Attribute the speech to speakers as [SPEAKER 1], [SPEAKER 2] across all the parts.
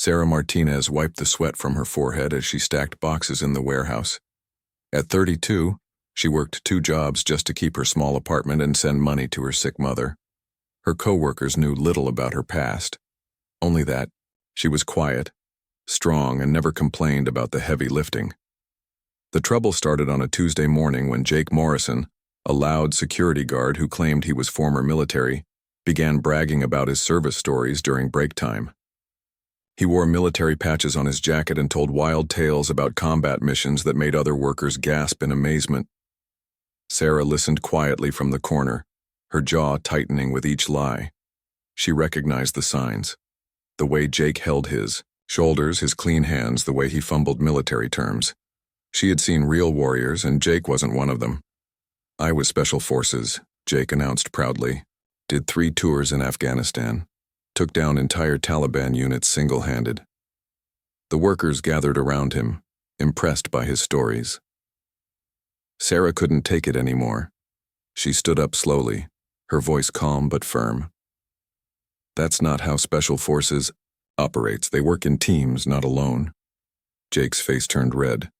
[SPEAKER 1] Sarah Martinez wiped the sweat from her forehead as she stacked boxes in the warehouse. At 32, she worked 2 jobs just to keep her small apartment and send money to her sick mother. Her co-workers knew little about her past. Only that she was quiet, strong, and never complained about the heavy lifting. The trouble started on a Tuesday morning when Jake Morrison, a loud security guard who claimed he was former military, began bragging about his service stories during break time. He wore military patches on his jacket and told wild tales about combat missions that made other workers gasp in amazement. Sarah listened quietly from the corner, her jaw tightening with each lie. She recognized the signs. The way Jake held his shoulders, his clean hands, the way he fumbled military terms. She had seen real warriors, and Jake wasn't one of them. "I was Special Forces," Jake announced proudly. "Did 3 tours in Afghanistan. Took down entire Taliban units single-handed." The workers gathered around him, impressed by his stories. Sarah couldn't take it anymore. She stood up slowly, her voice calm but firm. "That's not how Special Forces operates. They work in teams, not alone." Jake's face turned red.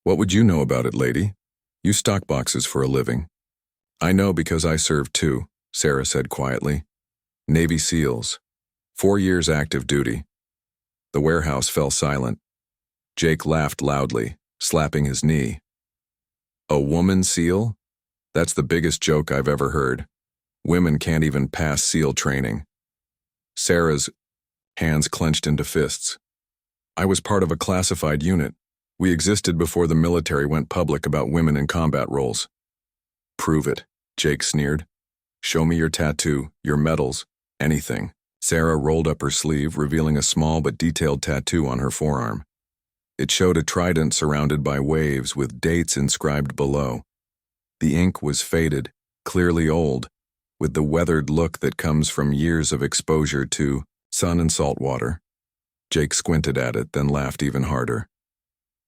[SPEAKER 1] "What would you know about it, lady? You stock boxes for a living." "I know because I served too," Sarah said quietly. "Navy SEALs. 4 years active duty." The warehouse fell silent. Jake laughed loudly, slapping his knee. "A woman SEAL? That's the biggest joke I've ever heard. Women can't even pass SEAL training." Sarah's hands clenched into fists. "I was part of a classified unit. We existed before the military went public about women in combat roles." "Prove it," Jake sneered. "Show me your tattoo, your medals, anything." Sarah rolled up her sleeve, revealing a small but detailed tattoo on her forearm. It showed a trident surrounded by waves with dates inscribed below. The ink was faded, clearly old, with the weathered look that comes from years of exposure to sun and salt water. Jake squinted at it, then laughed even harder.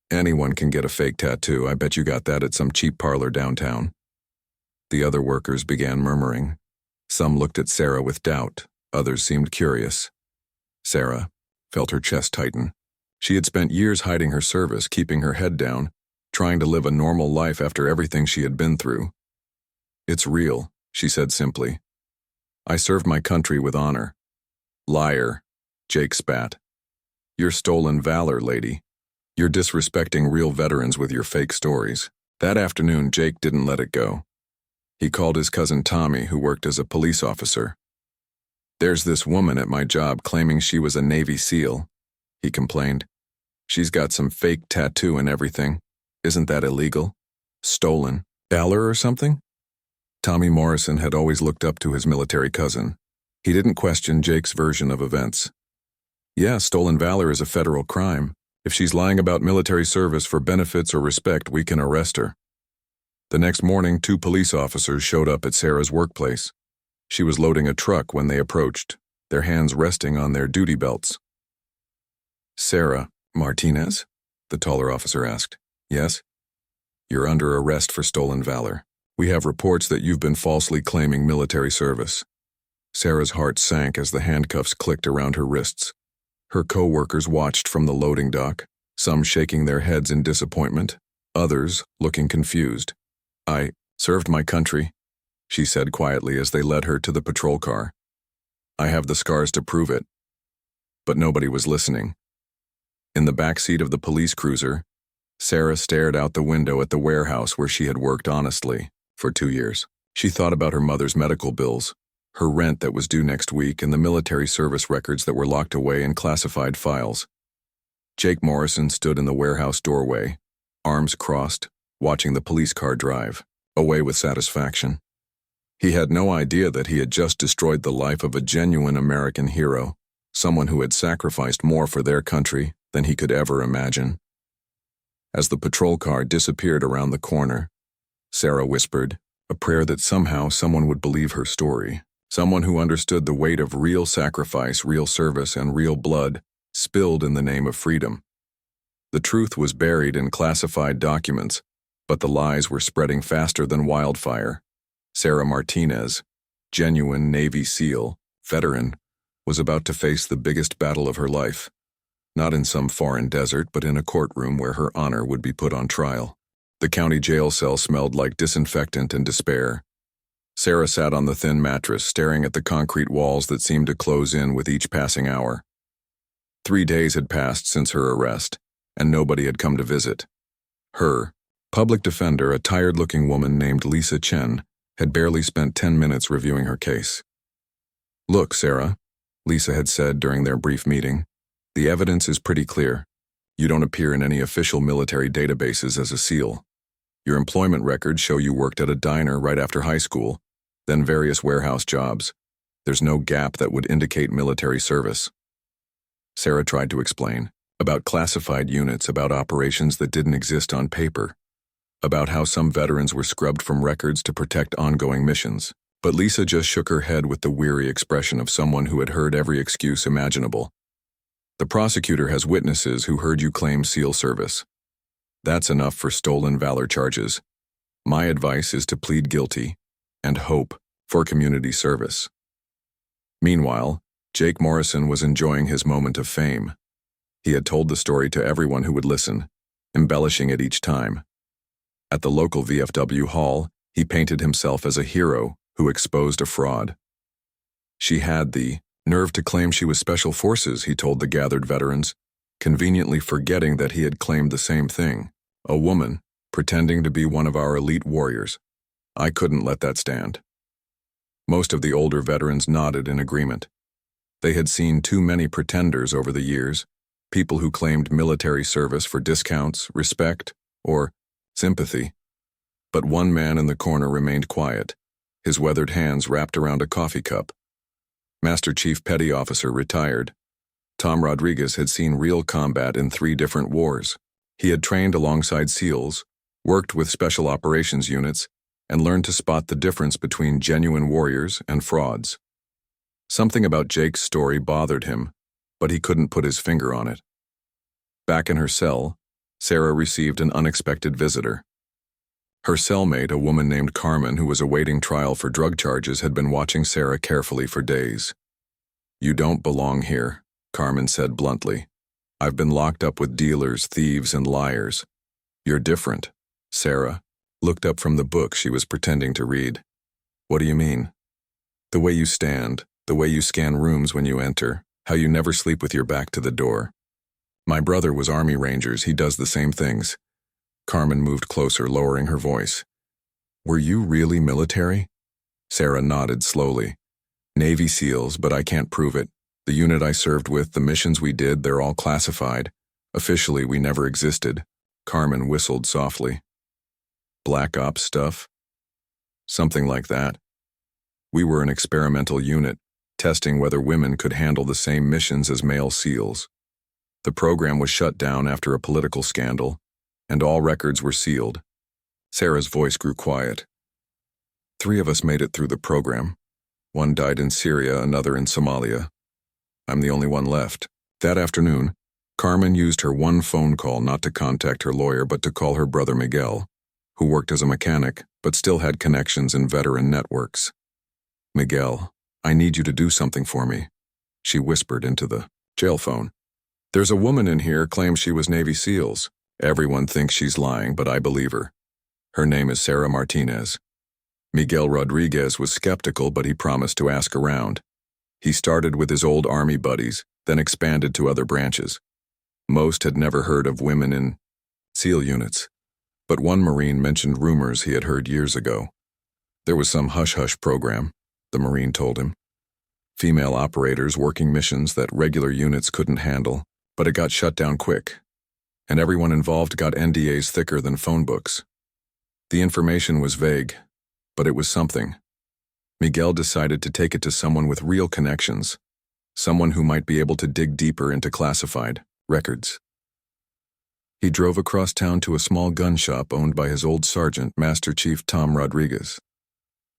[SPEAKER 1] "Anyone can get a fake tattoo. I bet you got that at some cheap parlor downtown." The other workers began murmuring. Some looked at Sarah with doubt, others seemed curious. Sarah felt her chest tighten. She had spent years hiding her service, keeping her head down, trying to live a normal life after everything she had been through. "It's real," she said simply. "I served my country with honor." "Liar," Jake spat. "You're stolen valor, lady. You're disrespecting real veterans with your fake stories." That afternoon, Jake didn't let it go. He called his cousin Tommy, who worked as a police officer. "There's this woman at my job claiming she was a Navy SEAL," he complained. "She's got some fake tattoo and everything. Isn't that illegal? Stolen valor or something?" Tommy Morrison had always looked up to his military cousin. He didn't question Jake's version of events. "Yeah, stolen valor is a federal crime. If she's lying about military service for benefits or respect, we can arrest her." The next morning, 2 police officers showed up at Sarah's workplace. She was loading a truck when they approached, their hands resting on their duty belts. "Sarah Martinez?" the taller officer asked. "Yes?" "You're under arrest for stolen valor. We have reports that you've been falsely claiming military service." Sarah's heart sank as the handcuffs clicked around her wrists. Her co-workers watched from the loading dock, some shaking their heads in disappointment, others looking confused. "I served my country," she said quietly as they led her to the patrol car. "I have the scars to prove it." But nobody was listening. In the back seat of the police cruiser, Sarah stared out the window at the warehouse where she had worked honestly for 2 years. She thought about her mother's medical bills, her rent that was due next week, and the military service records that were locked away in classified files. Jake Morrison stood in the warehouse doorway, arms crossed, watching the police car drive, away with satisfaction. He had no idea that he had just destroyed the life of a genuine American hero, someone who had sacrificed more for their country than he could ever imagine. As the patrol car disappeared around the corner, Sarah whispered, a prayer that somehow someone would believe her story, someone who understood the weight of real sacrifice, real service, and real blood spilled in the name of freedom. The truth was buried in classified documents, but the lies were spreading faster than wildfire. Sarah Martinez, genuine Navy SEAL, veteran, was about to face the biggest battle of her life, Not in some foreign desert, but in a courtroom where her honor would be put on trial. The county jail cell smelled like disinfectant and despair. Sarah sat on the thin mattress, staring at the concrete walls that seemed to close in with each passing hour. 3 days had passed since her arrest, and nobody had come to visit. Her public defender, a tired-looking woman named Lisa Chen, had barely spent 10 minutes reviewing her case. "Look, Sarah," Lisa had said during their brief meeting, "the evidence is pretty clear. You don't appear in any official military databases as a SEAL. Your employment records show you worked at a diner right after high school, then various warehouse jobs. There's no gap that would indicate military service." Sarah tried to explain about classified units, about operations that didn't exist on paper, about how some veterans were scrubbed from records to protect ongoing missions. But Lisa just shook her head with the weary expression of someone who had heard every excuse imaginable. "The prosecutor has witnesses who heard you claim SEAL service. That's enough for stolen valor charges. My advice is to plead guilty and hope for community service." Meanwhile, Jake Morrison was enjoying his moment of fame. He had told the story to everyone who would listen, embellishing it each time. At the local VFW hall, he painted himself as a hero who exposed a fraud. "She had the nerve to claim she was Special Forces," he told the gathered veterans, conveniently forgetting that he had claimed the same thing. "A woman, pretending to be one of our elite warriors. I couldn't let that stand." Most of the older veterans nodded in agreement. They had seen too many pretenders over the years, people who claimed military service for discounts, respect, or sympathy. But one man in the corner remained quiet, his weathered hands wrapped around a coffee cup. Master Chief Petty Officer, retired. Tom Rodriguez had seen real combat in 3 different wars. He had trained alongside SEALs, worked with special operations units, and learned to spot the difference between genuine warriors and frauds. Something about Jake's story bothered him, but he couldn't put his finger on it. Back in her cell, Sarah received an unexpected visitor. Her cellmate, a woman named Carmen who was awaiting trial for drug charges, had been watching Sarah carefully for days. "You don't belong here," Carmen said bluntly. "I've been locked up with dealers, thieves, and liars. You're different." Sarah looked up from the book she was pretending to read. "What do you mean?" "The way you stand, the way you scan rooms when you enter, how you never sleep with your back to the door. My brother was Army Rangers, he does the same things." Carmen moved closer, lowering her voice. "Were you really military?" Sarah nodded slowly. "Navy SEALs, but I can't prove it. The unit I served with, the missions we did, they're all classified. Officially, we never existed." Carmen whistled softly. "Black Ops stuff?" "Something like that. We were an experimental unit, testing whether women could handle the same missions as male SEALs. The program was shut down after a political scandal, and all records were sealed." Sarah's voice grew quiet. 3 of us made it through the program. One died in Syria, another in Somalia. I'm the only one left. That afternoon, Carmen used her one phone call not to contact her lawyer but to call her brother Miguel, who worked as a mechanic but still had connections in veteran networks. "Miguel, I need you to do something for me," she whispered into the jail phone. "There's a woman in here claims she was Navy SEALs. Everyone thinks she's lying, but I believe her. Her name is Sarah Martinez." Miguel Rodriguez was skeptical, but he promised to ask around. He started with his old Army buddies, then expanded to other branches. Most had never heard of women in SEAL units, but one Marine mentioned rumors he had heard years ago. There was some hush-hush program, the Marine told him. Female operators working missions that regular units couldn't handle, but it got shut down quick, and everyone involved got NDAs thicker than phone books. The information was vague, but it was something. Miguel decided to take it to someone with real connections, someone who might be able to dig deeper into classified records. He drove across town to a small gun shop owned by his old sergeant, Master Chief Tom Rodriguez,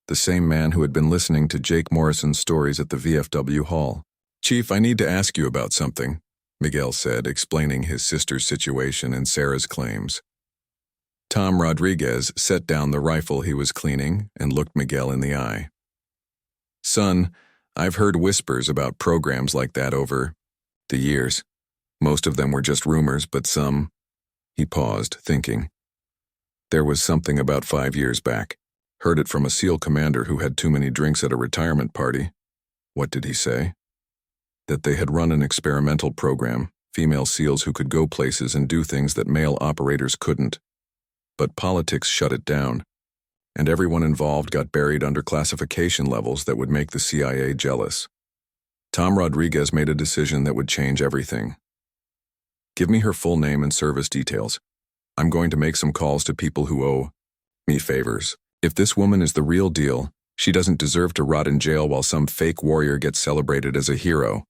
[SPEAKER 1] the same man who had been listening to Jake Morrison's stories at the VFW hall. "Chief, I need to ask you about something," Miguel said, explaining his sister's situation and Sarah's claims. Tom Rodriguez set down the rifle he was cleaning and looked Miguel in the eye. "Son, I've heard whispers about programs like that over the years. Most of them were just rumors, but some... He paused, thinking. There was something about 5 years back. Heard it from a SEAL commander who had too many drinks at a retirement party. What did he say? That they had run an experimental program, female SEALs who could go places and do things that male operators couldn't. But politics shut it down, and everyone involved got buried under classification levels that would make the CIA jealous. Tom Rodriguez made a decision that would change everything. Give me her full name and service details. I'm going to make some calls to people who owe me favors. If this woman is the real deal, she doesn't deserve to rot in jail while some fake warrior gets celebrated as a hero.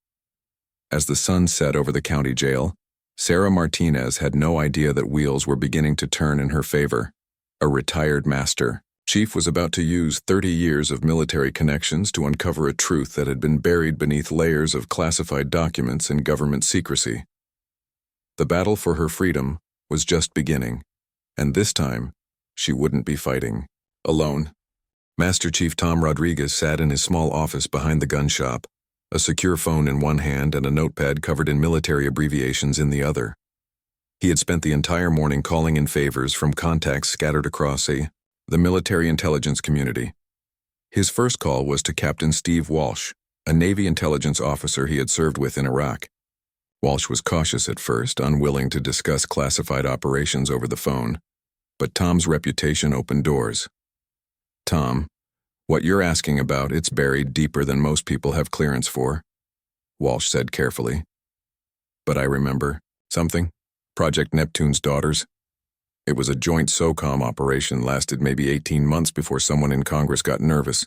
[SPEAKER 1] As the sun set over the county jail, Sarah Martinez had no idea that wheels were beginning to turn in her favor. A retired master chief was about to use 30 years of military connections to uncover a truth that had been buried beneath layers of classified documents and government secrecy. The battle for her freedom was just beginning, and this time, she wouldn't be fighting alone. Master Chief Tom Rodriguez sat in his small office behind the gun shop, a secure phone in one hand and a notepad covered in military abbreviations in the other. He had spent the entire morning calling in favors from contacts scattered across the military intelligence community. His first call was to Captain Steve Walsh, a Navy intelligence officer he had served with in Iraq. Walsh was cautious at first, unwilling to discuss classified operations over the phone, but Tom's reputation opened doors. Tom, what you're asking about, it's buried deeper than most people have clearance for, Walsh said carefully. But I remember something. Project Neptune's daughters. It was a joint SOCOM operation, lasted maybe 18 months before someone in Congress got nervous.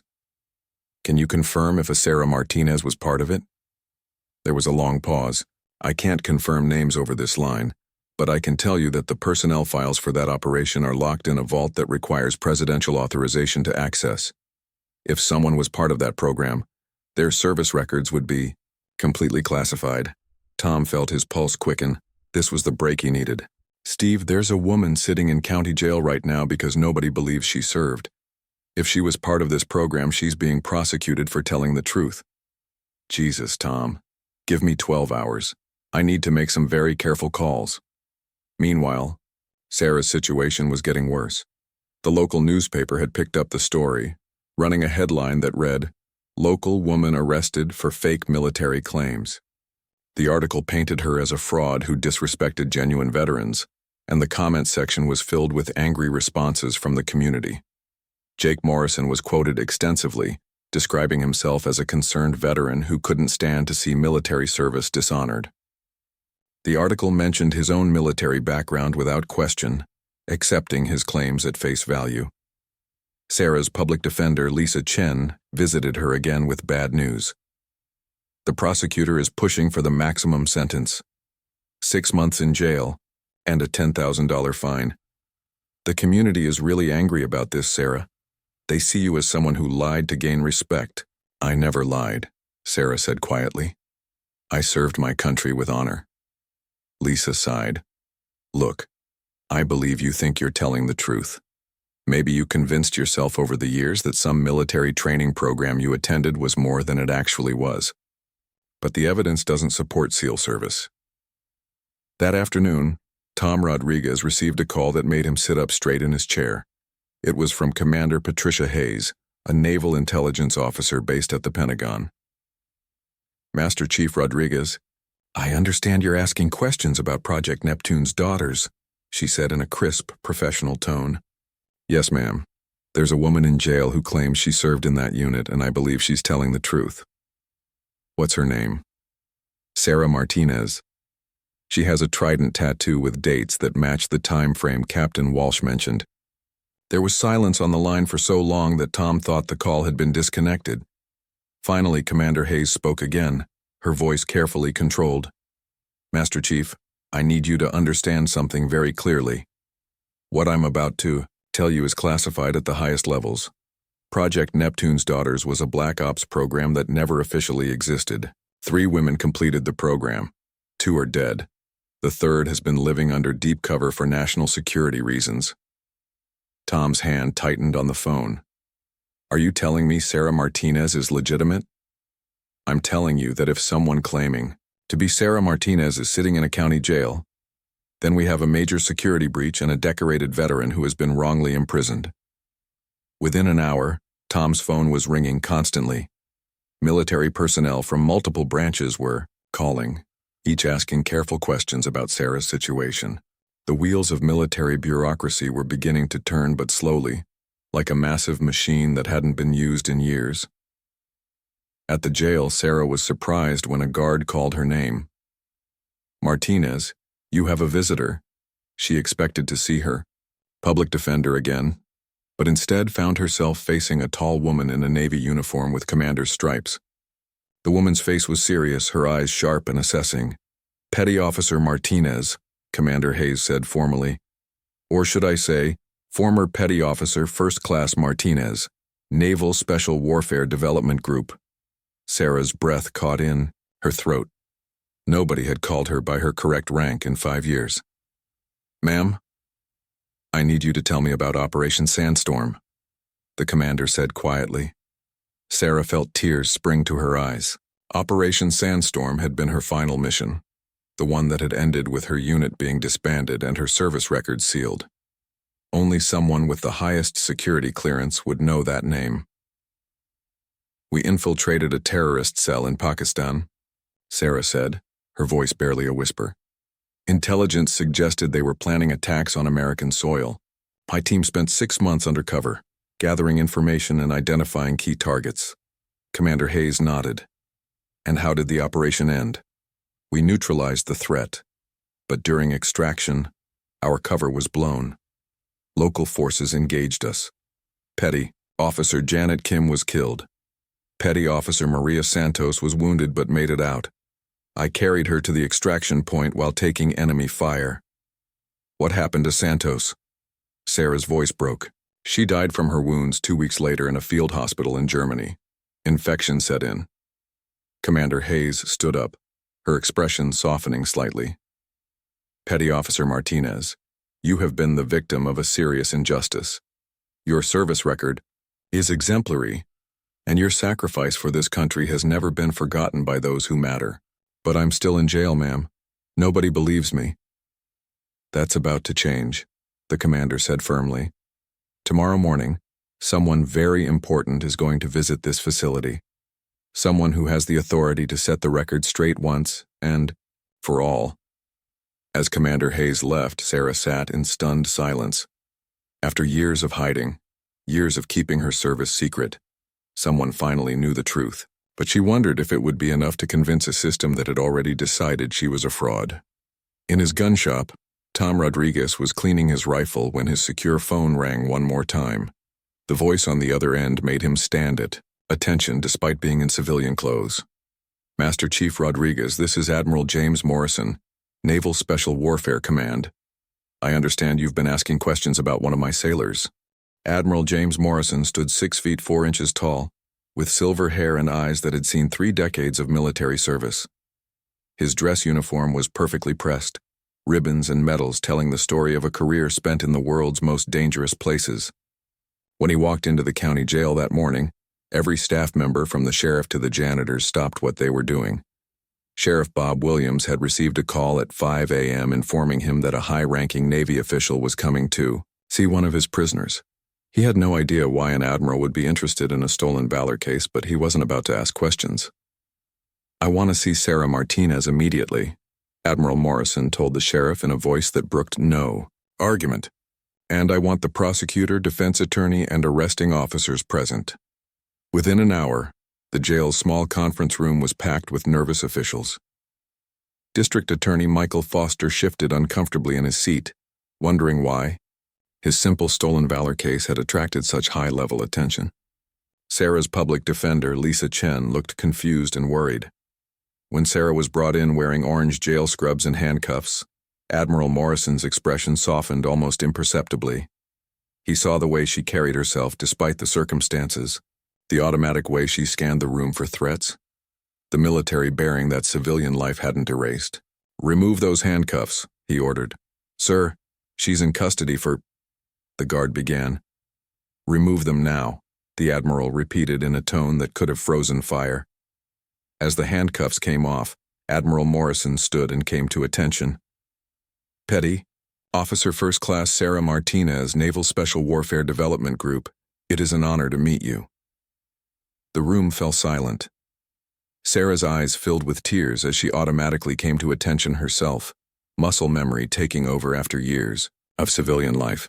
[SPEAKER 1] Can you confirm if a Sarah Martinez was part of it? There was a long pause. I can't confirm names over this line, but I can tell you that the personnel files for that operation are locked in a vault that requires presidential authorization to access. If someone was part of that program, their service records would be completely classified. Tom felt his pulse quicken. This was the break he needed. Steve, there's a woman sitting in county jail right now because nobody believes she served. If she was part of this program, she's being prosecuted for telling the truth. Jesus, Tom. Give me 12 hours. I need to make some very careful calls. Meanwhile, Sarah's situation was getting worse. The local newspaper had picked up the story, running a headline that read, "Local woman arrested for fake military claims." The article painted her as a fraud who disrespected genuine veterans, and the comment section was filled with angry responses from the community. Jake Morrison was quoted extensively, describing himself as a concerned veteran who couldn't stand to see military service dishonored. The article mentioned his own military background without question, accepting his claims at face value. Sarah's public defender, Lisa Chen, visited her again with bad news. The prosecutor is pushing for the maximum sentence, 6 months in jail, and a $10,000 fine. The community is really angry about this, Sarah. They see you as someone who lied to gain respect. I never lied, Sarah said quietly. I served my country with honor. Lisa sighed. Look, I believe you think you're telling the truth. Maybe you convinced yourself over the years that some military training program you attended was more than it actually was. But the evidence doesn't support SEAL service. That afternoon, Tom Rodriguez received a call that made him sit up straight in his chair. It was from Commander Patricia Hayes, a naval intelligence officer based at the Pentagon. Master Chief Rodriguez, I understand you're asking questions about Project Neptune's daughters, she said in a crisp, professional tone. Yes, ma'am. There's a woman in jail who claims she served in that unit, and I believe she's telling the truth. What's her name? Sarah Martinez. She has a trident tattoo with dates that match the time frame Captain Walsh mentioned. There was silence on the line for so long that Tom thought the call had been disconnected. Finally, Commander Hayes spoke again, her voice carefully controlled. Master Chief, I need you to understand something very clearly. What I'm about to tell you is classified at the highest levels. Project Neptune's Daughters was a Black Ops program that never officially existed. 3 women completed the program. 2 are dead. The third has been living under deep cover for national security reasons. Tom's hand tightened on the phone. Are you telling me Sarah Martinez is legitimate? I'm telling you that if someone claiming To be Sarah Martinez is sitting in a county jail. Then we have a major security breach and a decorated veteran who has been wrongly imprisoned. Within an hour, Tom's phone was ringing constantly. Military personnel from multiple branches were calling, each asking careful questions about Sarah's situation. The wheels of military bureaucracy were beginning to turn, but slowly, like a massive machine that hadn't been used in years. At the jail, Sarah was surprised when a guard called her name. "Martinez, you have a visitor." She expected to see her public defender again, but instead found herself facing a tall woman in a Navy uniform with commander's stripes. The woman's face was serious, her eyes sharp and assessing. "Petty Officer Martinez," Commander Hayes said formally. "Or should I say, former Petty Officer First Class Martinez, Naval Special Warfare Development Group." Sarah's breath caught in her throat. Nobody had called her by her correct rank in 5 years. "Ma'am, I need you to tell me about Operation Sandstorm," the commander said quietly. Sarah felt tears spring to her eyes. Operation Sandstorm had been her final mission, the one that had ended with her unit being disbanded and her service records sealed. Only someone with the highest security clearance would know that name. "We infiltrated a terrorist cell in Pakistan," Sarah said, her voice barely a whisper. "Intelligence suggested they were planning attacks on American soil. My team spent 6 months undercover, gathering information and identifying key targets." Commander Hayes nodded. "And how did the operation end?" "We neutralized the threat, but during extraction, our cover was blown. Local forces engaged us. Petty Officer Janet Kim was killed. Petty Officer Maria Santos was wounded but made it out. I carried her to the extraction point while taking enemy fire." "What happened to Santos?" Sarah's voice broke. "She died from her wounds 2 weeks later in a field hospital in Germany. Infection set in." Commander Hayes stood up, her expression softening slightly. "Petty Officer Martinez, you have been the victim of a serious injustice. Your service record is exemplary, and your sacrifice for this country has never been forgotten by those who matter. But I'm still in jail, ma'am. Nobody believes me." "That's about to change," the commander said firmly. "Tomorrow morning, someone very important is going to visit this facility. Someone who has the authority to set the record straight once and for all." As Commander Hayes left, Sarah sat in stunned silence. After years of hiding, years of keeping her service secret, someone finally knew the truth. But she wondered if it would be enough to convince a system that had already decided she was a fraud. In his gun shop, Tom Rodriguez was cleaning his rifle when his secure phone rang one more time. The voice on the other end made him stand at attention despite being in civilian clothes. "Master Chief Rodriguez, this is Admiral James Morrison, Naval Special Warfare Command. I understand you've been asking questions about one of my sailors." Admiral James Morrison stood 6 feet 4 inches tall, with silver hair and eyes that had seen 3 decades of military service. His dress uniform was perfectly pressed, ribbons and medals telling the story of a career spent in the world's most dangerous places. When he walked into the county jail that morning, every staff member from the sheriff to the janitors stopped what they were doing. Sheriff Bob Williams had received a call at 5 a.m. informing him that a high-ranking Navy official was coming to see one of his prisoners. He had no idea why an admiral would be interested in a stolen valor case, but he wasn't about to ask questions. "I want to see Sarah Martinez immediately," Admiral Morrison told the sheriff in a voice that brooked no argument. "And I want the prosecutor, defense attorney, and arresting officers present." Within an hour, the jail's small conference room was packed with nervous officials. District Attorney Michael Foster shifted uncomfortably in his seat, wondering why. His simple stolen valor case had attracted such high-level attention. Sarah's public defender, Lisa Chen, looked confused and worried. When Sarah was brought in wearing orange jail scrubs and handcuffs, Admiral Morrison's expression softened almost imperceptibly. He saw the way she carried herself despite the circumstances, the automatic way she scanned the room for threats, the military bearing that civilian life hadn't erased. "Remove those handcuffs," he ordered. "Sir, she's in custody for—" the guard began. "Remove them now," the admiral repeated in a tone that could have frozen fire. As the handcuffs came off, Admiral Morrison stood and came to attention. Petty, Officer First Class Sarah Martinez, Naval Special Warfare Development Group, it is an honor to meet you. The room fell silent. Sarah's eyes filled with tears as she automatically came to attention herself, muscle memory taking over after years of civilian life.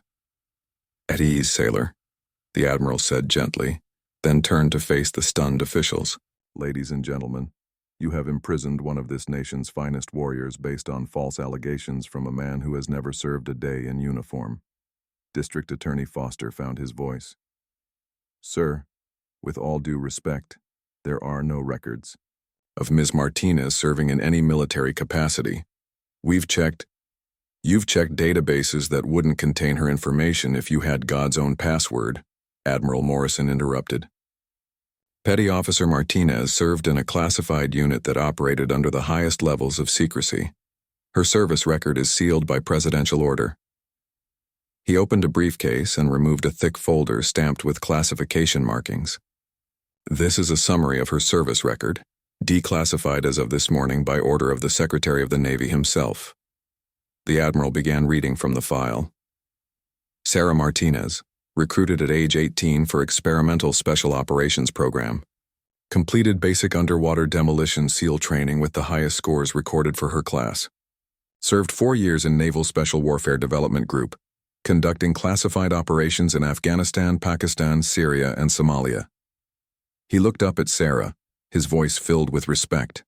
[SPEAKER 1] At ease, sailor, the Admiral said gently, then turned to face the stunned officials. Ladies and gentlemen, you have imprisoned one of this nation's finest warriors based on false allegations from a man who has never served a day in uniform. District Attorney Foster found his voice. Sir, with all due respect, there are no records of Ms. Martinez serving in any military capacity. You've checked databases that wouldn't contain her information if you had God's own password, Admiral Morrison interrupted. Petty Officer Martinez served in a classified unit that operated under the highest levels of secrecy. Her service record is sealed by presidential order. He opened a briefcase and removed a thick folder stamped with classification markings. This is a summary of her service record, declassified as of this morning by order of the Secretary of the Navy himself. The Admiral began reading from the file. Sarah Martinez, recruited at age 18 for Experimental Special Operations Program. Completed basic underwater demolition SEAL training with the highest scores recorded for her class. Served 4 years in Naval Special Warfare Development Group, conducting classified operations in Afghanistan, Pakistan, Syria, and Somalia. He looked up at Sarah, his voice filled with respect.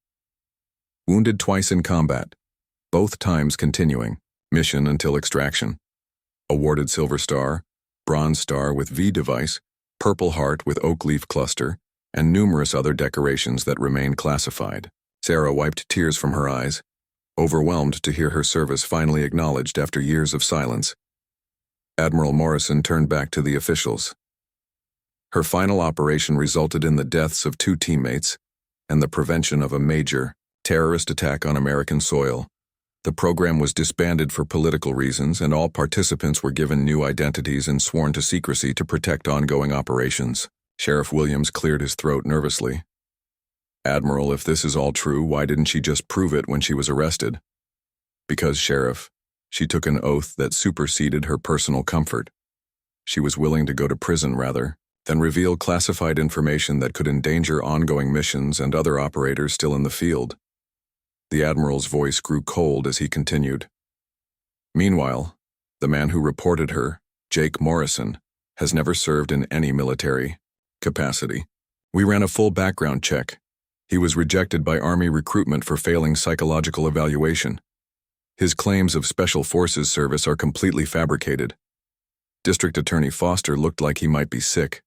[SPEAKER 1] Wounded twice in combat, both times continuing, mission until extraction. Awarded Silver Star, Bronze Star with V device, Purple Heart with oak leaf cluster, and numerous other decorations that remain classified. Sarah wiped tears from her eyes, overwhelmed to hear her service finally acknowledged after years of silence. Admiral Morrison turned back to the officials. Her final operation resulted in the deaths of 2 teammates and the prevention of a major terrorist attack on American soil. The program was disbanded for political reasons, and all participants were given new identities and sworn to secrecy to protect ongoing operations. Sheriff Williams cleared his throat nervously. Admiral, if this is all true, why didn't she just prove it when she was arrested? Because, Sheriff, she took an oath that superseded her personal comfort. She was willing to go to prison rather than reveal classified information that could endanger ongoing missions and other operators still in the field. The Admiral's voice grew cold as he continued. Meanwhile, the man who reported her, Jake Morrison, has never served in any military capacity. We ran a full background check. He was rejected by Army recruitment for failing psychological evaluation. His claims of Special Forces service are completely fabricated. District Attorney Foster looked like he might be sick.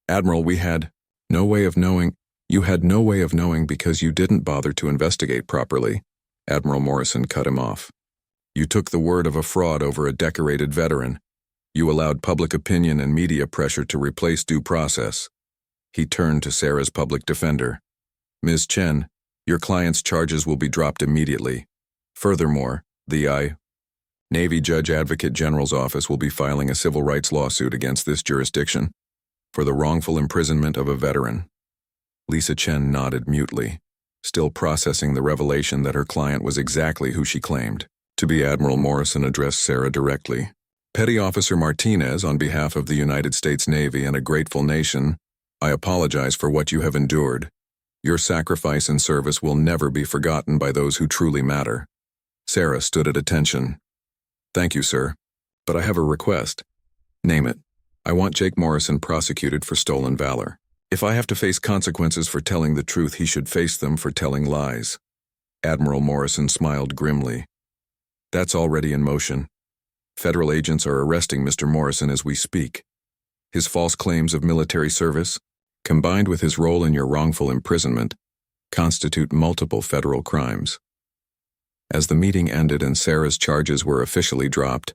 [SPEAKER 1] Admiral, we had no way of knowing. You had no way of knowing because you didn't bother to investigate properly. Admiral Morrison cut him off. You took the word of a fraud over a decorated veteran. You allowed public opinion and media pressure to replace due process. He turned to Sarah's public defender. Ms. Chen, your client's charges will be dropped immediately. Furthermore, the Navy Judge Advocate General's office will be filing a civil rights lawsuit against this jurisdiction for the wrongful imprisonment of a veteran. Lisa Chen nodded mutely, still processing the revelation that her client was exactly who she claimed to be. Admiral Morrison addressed Sarah directly. Petty Officer Martinez, on behalf of the United States Navy and a grateful nation, I apologize for what you have endured. Your sacrifice and service will never be forgotten by those who truly matter. Sarah stood at attention. Thank you, sir. But I have a request. Name it. I want Jake Morrison prosecuted for stolen valor. If I have to face consequences for telling the truth, he should face them for telling lies. Admiral Morrison smiled grimly. That's already in motion. Federal agents are arresting Mr. Morrison as we speak. His false claims of military service, combined with his role in your wrongful imprisonment, constitute multiple federal crimes. As the meeting ended and Sarah's charges were officially dropped,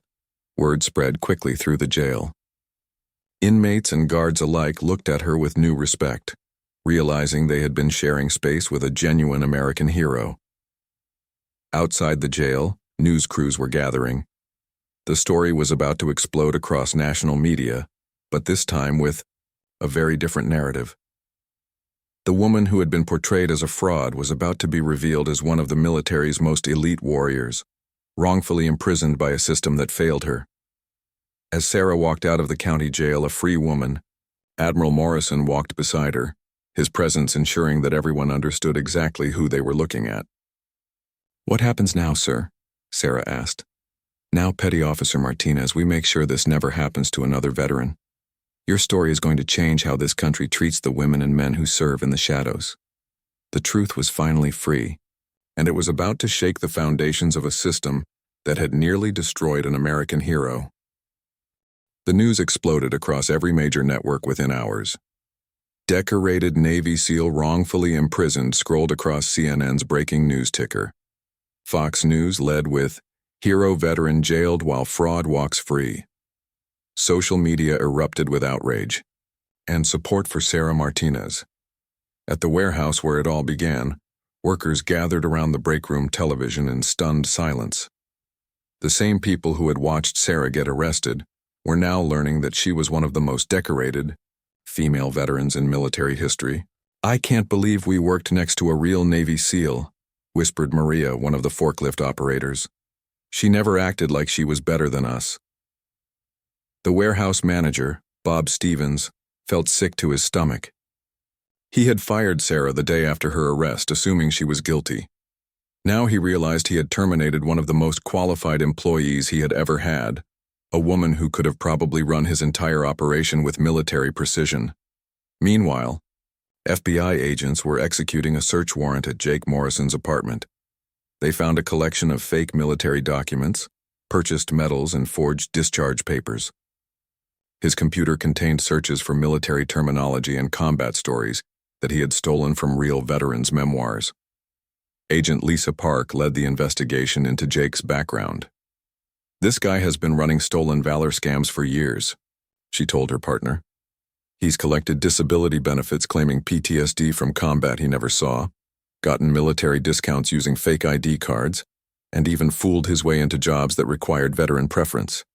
[SPEAKER 1] word spread quickly through the jail. Inmates and guards alike looked at her with new respect, realizing they had been sharing space with a genuine American hero. Outside the jail, news crews were gathering. The story was about to explode across national media, but this time with a very different narrative. The woman who had been portrayed as a fraud was about to be revealed as one of the military's most elite warriors, wrongfully imprisoned by a system that failed her. As Sarah walked out of the county jail a free woman, Admiral Morrison walked beside her, his presence ensuring that everyone understood exactly who they were looking at. "What happens now, sir?" Sarah asked. "Now, Petty Officer Martinez, we make sure this never happens to another veteran. Your story is going to change how this country treats the women and men who serve in the shadows." The truth was finally free, and it was about to shake the foundations of a system that had nearly destroyed an American hero. The news exploded across every major network within hours. Decorated Navy SEAL wrongfully imprisoned scrolled across CNN's breaking news ticker. Fox News led with, "Hero veteran jailed while fraud walks free." Social media erupted with outrage and support for Sarah Martinez. At the warehouse where it all began, workers gathered around the break room television in stunned silence. The same people who had watched Sarah get arrested were now learning that she was one of the most decorated female veterans in military history. "I can't believe we worked next to a real Navy SEAL," whispered Maria, one of the forklift operators. "She never acted like she was better than us." The warehouse manager, Bob Stevens, felt sick to his stomach. He had fired Sarah the day after her arrest, assuming she was guilty. Now he realized he had terminated one of the most qualified employees he had ever had, a woman who could have probably run his entire operation with military precision. Meanwhile, FBI agents were executing a search warrant at Jake Morrison's apartment. They found a collection of fake military documents, purchased medals, and forged discharge papers. His computer contained searches for military terminology and combat stories that he had stolen from real veterans' memoirs. Agent Lisa Park led the investigation into Jake's background. "This guy has been running stolen valor scams for years," she told her partner. "He's collected disability benefits claiming PTSD from combat he never saw, gotten military discounts using fake ID cards, and even fooled his way into jobs that required veteran preference."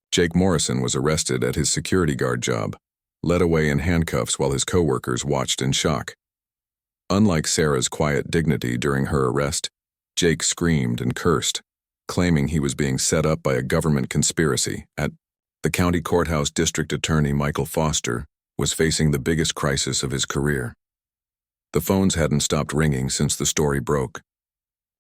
[SPEAKER 1] Jake Morrison was arrested at his security guard job, led away in handcuffs while his coworkers watched in shock. Unlike Sarah's quiet dignity during her arrest, Jake screamed and cursed, claiming he was being set up by a government conspiracy. At the county courthouse, District Attorney Michael Foster was facing the biggest crisis of his career. The phones hadn't stopped ringing since the story broke.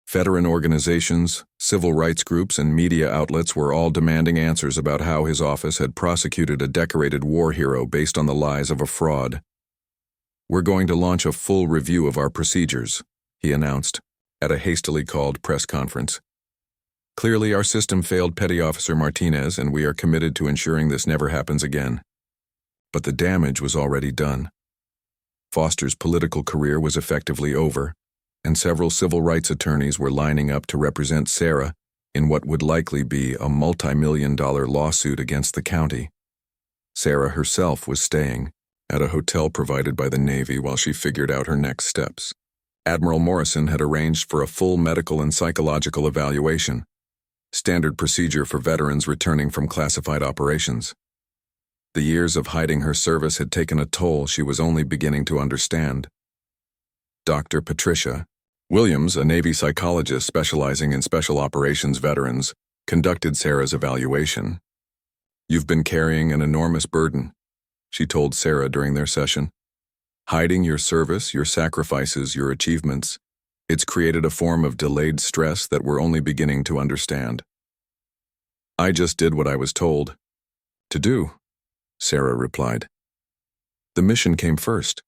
[SPEAKER 1] Veteran organizations, civil rights groups, and media outlets were all demanding answers about how his office had prosecuted a decorated war hero based on the lies of a fraud. "We're going to launch a full review of our procedures," he announced at a hastily called press conference. "Clearly, our system failed Petty Officer Martinez, and we are committed to ensuring this never happens again." But the damage was already done. Foster's political career was effectively over, and several civil rights attorneys were lining up to represent Sarah in what would likely be a multi-million-dollar lawsuit against the county. Sarah herself was staying at a hotel provided by the Navy while she figured out her next steps. Admiral Morrison had arranged for a full medical and psychological evaluation, standard procedure for veterans returning from classified operations. The years of hiding her service had taken a toll she was only beginning to understand. Dr. Patricia Williams, a Navy psychologist specializing in special operations veterans, conducted Sarah's evaluation. "You've been carrying an enormous burden," she told Sarah during their session. "Hiding your service, your sacrifices, your achievements. It's created a form of delayed stress that we're only beginning to understand." "I just did what I was told to do," Sarah replied. "The mission came first.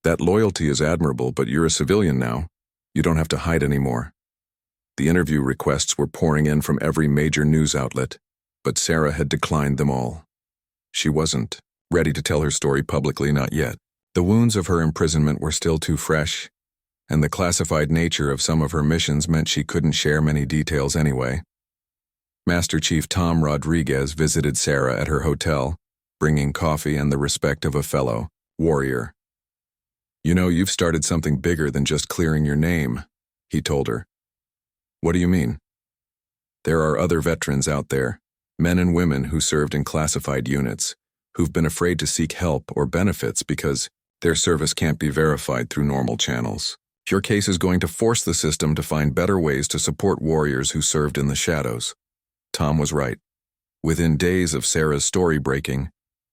[SPEAKER 1] That loyalty is admirable, but you're a civilian now. You don't have to hide anymore." The interview requests were pouring in from every major news outlet, but Sarah had declined them all. She wasn't ready to tell her story publicly, not yet. The wounds of her imprisonment were still too fresh, and the classified nature of some of her missions meant she couldn't share many details anyway. Master Chief Tom Rodriguez visited Sarah at her hotel, bringing coffee and the respect of a fellow warrior. "You know, you've started something bigger than just clearing your name," he told her. "What do you mean?" "There are other veterans out there, men and women who served in classified units, who've been afraid to seek help or benefits because Their service can't be verified through normal channels. Your case is going to force the system to find better ways to support warriors who served in the shadows. Tom was right. Within days of Sarah's story breaking,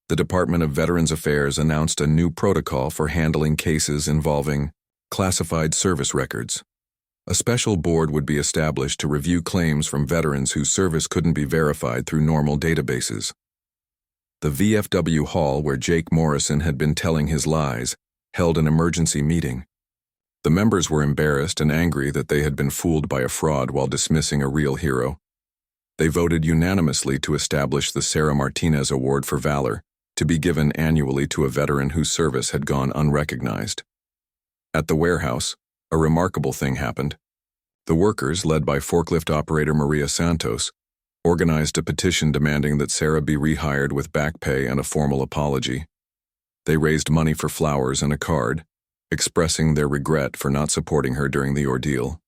[SPEAKER 1] the Department of Veterans Affairs announced a new protocol for handling cases involving classified service records. A special board would be established to review claims from veterans whose service couldn't be verified through normal databases. The VFW hall where Jake Morrison had been telling his lies held an emergency meeting. The members were embarrassed and angry that they had been fooled by a fraud while dismissing a real hero. They voted unanimously to establish the Sarah Martinez Award for Valor, to be given annually to a veteran whose service had gone unrecognized. At the warehouse, a remarkable thing happened. The workers, led by forklift operator Maria Santos, organized a petition demanding that Sarah be rehired with back pay and a formal apology. They raised money for flowers and a card, expressing their regret for not supporting her during the ordeal.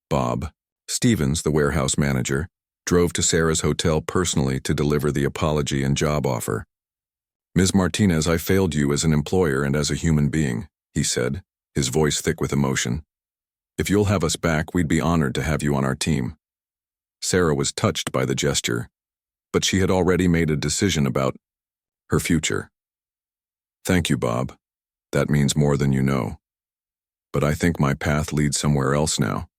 [SPEAKER 1] Bob Stevens, the warehouse manager, drove to Sarah's hotel personally to deliver the apology and job offer. "Ms. Martinez, I failed you as an employer and as a human being," he said, his voice thick with emotion. "If you'll have us back, we'd be honored to have you on our team." Sarah was touched by the gesture, but she had already made a decision about her future. "Thank you, Bob. That means more than you know. But I think my path leads somewhere else now."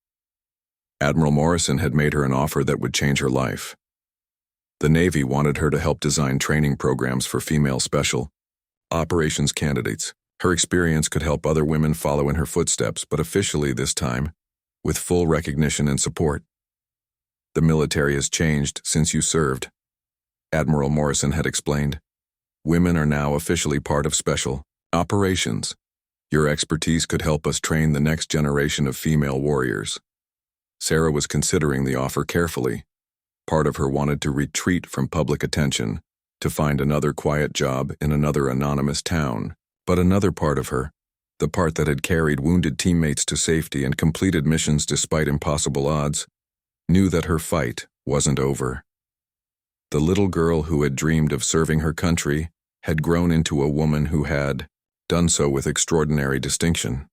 [SPEAKER 1] Admiral Morrison had made her an offer that would change her life. The Navy wanted her to help design training programs for female special operations candidates. Her experience could help other women follow in her footsteps, but officially this time, with full recognition and support. "The military has changed since you served," Admiral Morrison had explained. "Women are now officially part of special operations. Your expertise could help us train the next generation of female warriors." Sarah was considering the offer carefully. Part of her wanted to retreat from public attention, to find another quiet job in another anonymous town. But another part of her, the part that had carried wounded teammates to safety and completed missions despite impossible odds, knew that her fight wasn't over. The little girl who had dreamed of serving her country had grown into a woman who had done so with extraordinary distinction.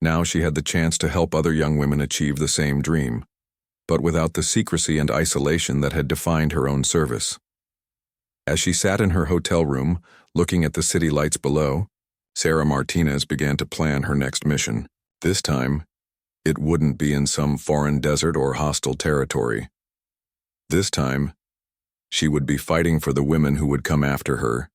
[SPEAKER 1] Now she had the chance to help other young women achieve the same dream, but without the secrecy and isolation that had defined her own service. As she sat in her hotel room, looking at the city lights below, Sarah Martinez began to plan her next mission. This time, it wouldn't be in some foreign desert or hostile territory. This time, she would be fighting for the women who would come after her,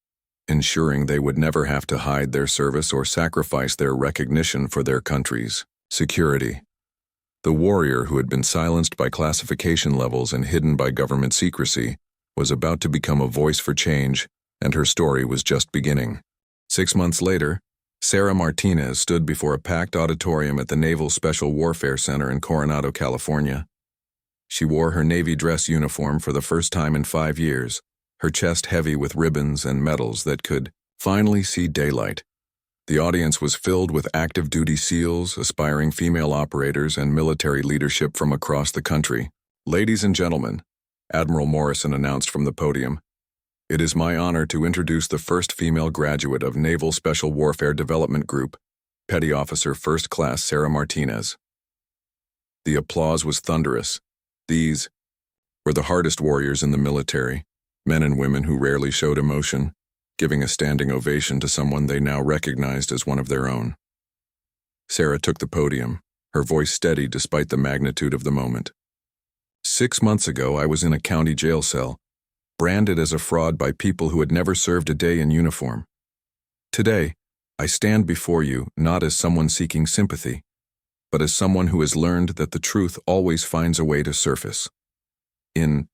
[SPEAKER 1] ensuring they would never have to hide their service or sacrifice their recognition for their country's security. The warrior who had been silenced by classification levels and hidden by government secrecy was about to become a voice for change, and her story was just beginning. 6 months later, Sarah Martinez stood before a packed auditorium at the Naval Special Warfare Center in Coronado, California. She wore her Navy dress uniform for the first time in 5 years, her chest heavy with ribbons and medals that could finally see daylight. The audience was filled with active duty SEALs, aspiring female operators, and military leadership from across the country. "Ladies and gentlemen," Admiral Morrison announced from the podium, "it is my honor to introduce the first female graduate of Naval Special Warfare Development Group, Petty Officer First Class Sarah Martinez." The applause was thunderous. These were the hardest warriors in the military, men and women who rarely showed emotion, giving a standing ovation to someone they now recognized as one of their own. Sarah took the podium, her voice steady despite the magnitude of the moment. 6 months ago, I was in a county jail cell, branded as a fraud by people who had never served a day in uniform. Today, I stand before you not as someone seeking sympathy, but as someone who has learned that the truth always finds a way to surface. In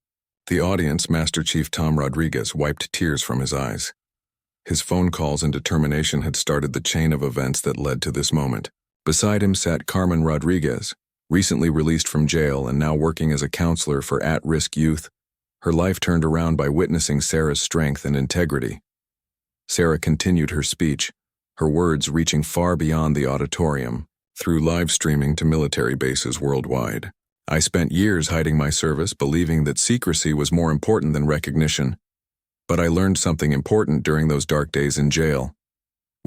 [SPEAKER 1] the audience, Master Chief Tom Rodriguez wiped tears from his eyes. His phone calls and determination had started the chain of events that led to this moment. Beside him sat Carmen Rodriguez, recently released from jail and now working as a counselor for at-risk youth, her life turned around by witnessing Sarah's strength and integrity. Sarah continued her speech, her words reaching far beyond the auditorium, through live streaming to military bases worldwide. "I spent years hiding my service, believing that secrecy was more important than recognition. But I learned something important during those dark days in jail.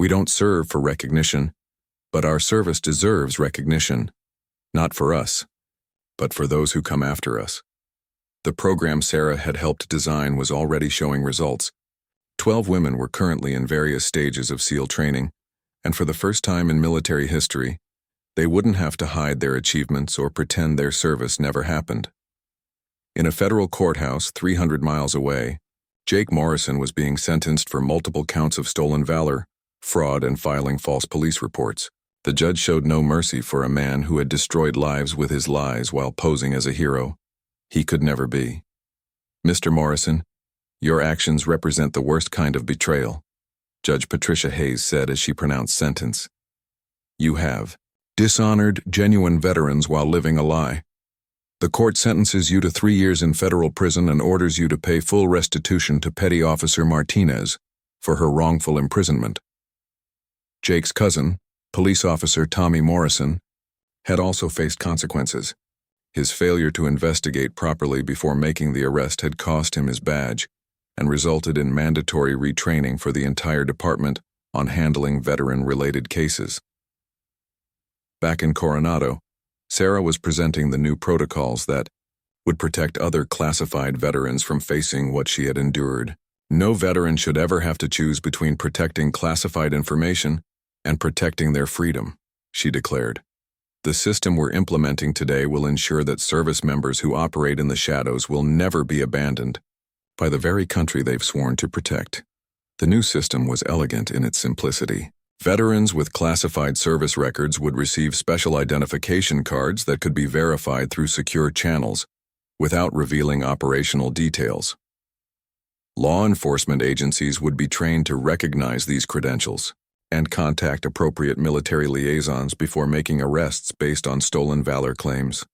[SPEAKER 1] We don't serve for recognition, but our service deserves recognition, not for us, but for those who come after us. The program Sarah had helped design was already showing results. 12 women were currently in various stages of SEAL training, and for the first time in military history, they wouldn't have to hide their achievements or pretend their service never happened. In a federal courthouse 300 miles away, Jake Morrison was being sentenced for multiple counts of stolen valor, fraud, and filing false police reports. The judge showed no mercy for a man who had destroyed lives with his lies while posing as a hero. He could never be. Mr. Morrison, your actions represent the worst kind of betrayal, Judge Patricia Hayes said as she pronounced sentence. You have dishonored genuine veterans while living a lie. The court sentences you to 3 years in federal prison and orders you to pay full restitution to Petty Officer Martinez for her wrongful imprisonment. Jake's cousin, Police Officer Tommy Morrison, had also faced consequences. His failure to investigate properly before making the arrest had cost him his badge and resulted in mandatory retraining for the entire department on handling veteran-related cases. Back in Coronado, Sarah was presenting the new protocols that would protect other classified veterans from facing what she had endured. No veteran should ever have to choose between protecting classified information and protecting their freedom, she declared. The system we're implementing today will ensure that service members who operate in the shadows will never be abandoned by the very country they've sworn to protect. The new system was elegant in its simplicity. Veterans with classified service records would receive special identification cards that could be verified through secure channels without revealing operational details. Law enforcement agencies would be trained to recognize these credentials and contact appropriate military liaisons before making arrests based on stolen valor claims.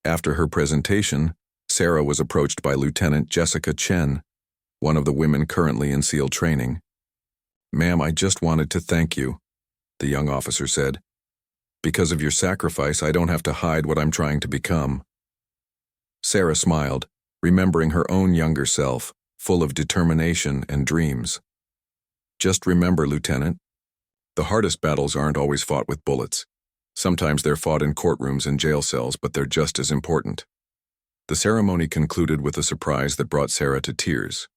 [SPEAKER 1] After her presentation, Sarah was approached by Lieutenant Jessica Chen, one of the women currently in SEAL training. Ma'am, I just wanted to thank you, the young officer said. Because of your sacrifice, I don't have to hide what I'm trying to become. Sarah smiled, remembering her own younger self, full of determination and dreams. Just remember, Lieutenant, the hardest battles aren't always fought with bullets. Sometimes they're fought in courtrooms and jail cells, but they're just as important. The ceremony concluded with a surprise that brought Sarah to tears.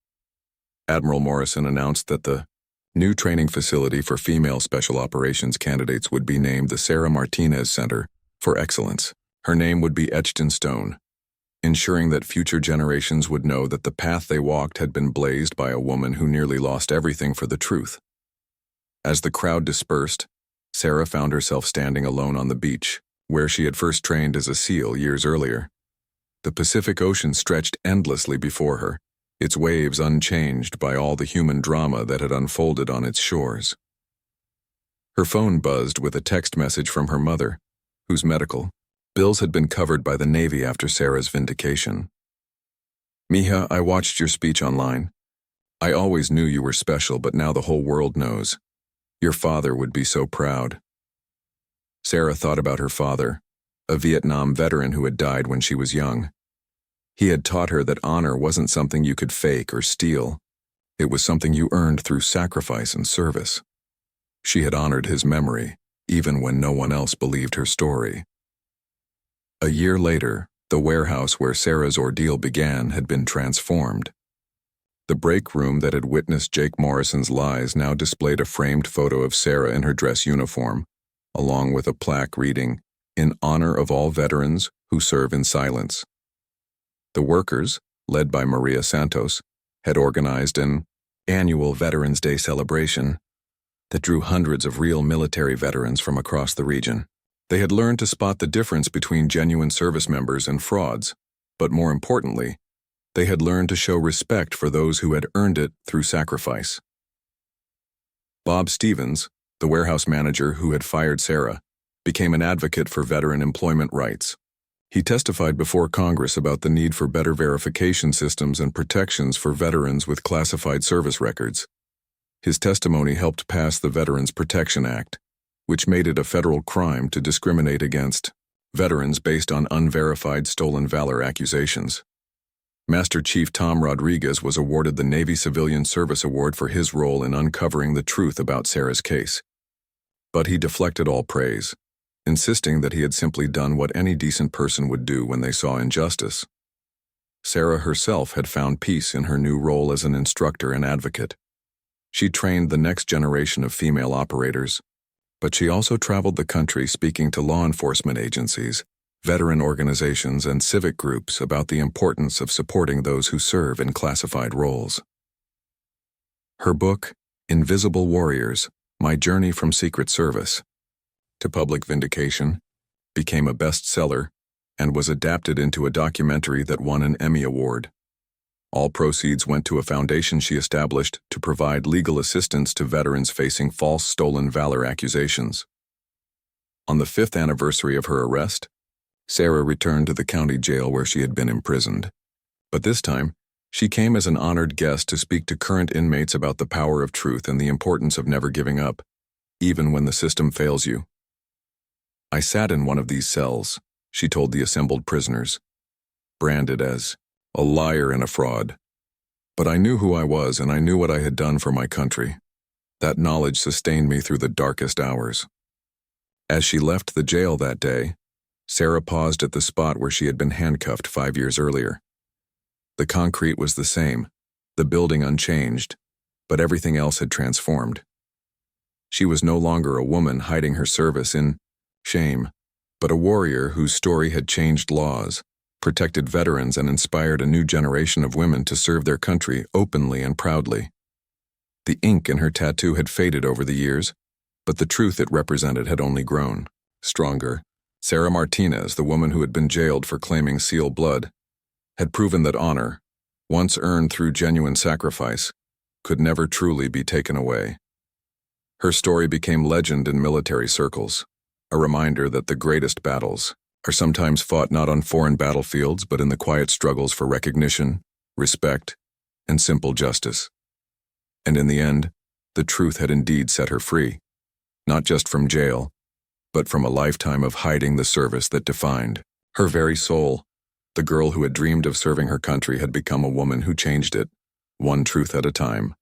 [SPEAKER 1] Admiral Morrison announced that the new training facility for female special operations candidates would be named the Sarah Martinez Center for Excellence. Her name would be etched in stone, ensuring that future generations would know that the path they walked had been blazed by a woman who nearly lost everything for the truth. As the crowd dispersed, Sarah found herself standing alone on the beach, where she had first trained as a SEAL years earlier. The Pacific Ocean stretched endlessly before her, its waves unchanged by all the human drama that had unfolded on its shores. Her phone buzzed with a text message from her mother, whose medical bills had been covered by the Navy after Sarah's vindication. Mija, I watched your speech online. I always knew you were special, but now the whole world knows. Your father would be so proud. Sarah thought about her father, a Vietnam veteran who had died when she was young. He had taught her that honor wasn't something you could fake or steal. It was something you earned through sacrifice and service. She had honored his memory, even when no one else believed her story. A year later, the warehouse where Sarah's ordeal began had been transformed. The break room that had witnessed Jake Morrison's lies now displayed a framed photo of Sarah in her dress uniform, along with a plaque reading, "In honor of all veterans who serve in silence." The workers, led by Maria Santos, had organized an annual Veterans Day celebration that drew hundreds of real military veterans from across the region. They had learned to spot the difference between genuine service members and frauds, but more importantly, they had learned to show respect for those who had earned it through sacrifice. Bob Stevens, the warehouse manager who had fired Sarah, became an advocate for veteran employment rights. He testified before Congress about the need for better verification systems and protections for veterans with classified service records. His testimony helped pass the Veterans Protection Act, which made it a federal crime to discriminate against veterans based on unverified stolen valor accusations. Master Chief Tom Rodriguez was awarded the Navy Civilian Service Award for his role in uncovering the truth about Sarah's case. But he deflected all praise, insisting that he had simply done what any decent person would do when they saw injustice. Sarah herself had found peace in her new role as an instructor and advocate. She trained the next generation of female operators, but she also traveled the country speaking to law enforcement agencies, veteran organizations, and civic groups about the importance of supporting those who serve in classified roles. Her book, Invisible Warriors: My Journey from Secret Service to Public Vindication, became a bestseller and was adapted into a documentary that won an Emmy Award. All proceeds went to a foundation she established to provide legal assistance to veterans facing false stolen valor accusations. On the 5th anniversary of her arrest, Sarah returned to the county jail where she had been imprisoned. But this time, she came as an honored guest to speak to current inmates about the power of truth and the importance of never giving up, even when the system fails you. "I sat in one of these cells," she told the assembled prisoners, "branded as a liar and a fraud. But I knew who I was and I knew what I had done for my country. That knowledge sustained me through the darkest hours." As she left the jail that day, Sarah paused at the spot where she had been handcuffed 5 years earlier. The concrete was the same, the building unchanged, but everything else had transformed. She was no longer a woman hiding her service in shame, but a warrior whose story had changed laws, protected veterans, and inspired a new generation of women to serve their country openly and proudly. The ink in her tattoo had faded over the years, but the truth it represented had only grown stronger. Sarah Martinez, the woman who had been jailed for claiming SEAL blood, had proven that honor, once earned through genuine sacrifice, could never truly be taken away. Her story became legend in military circles, a reminder that the greatest battles are sometimes fought not on foreign battlefields but in the quiet struggles for recognition, respect, and simple justice. And in the end, the truth had indeed set her free, not just from jail, but from a lifetime of hiding the service that defined her very soul. The girl who had dreamed of serving her country had become a woman who changed it, one truth at a time.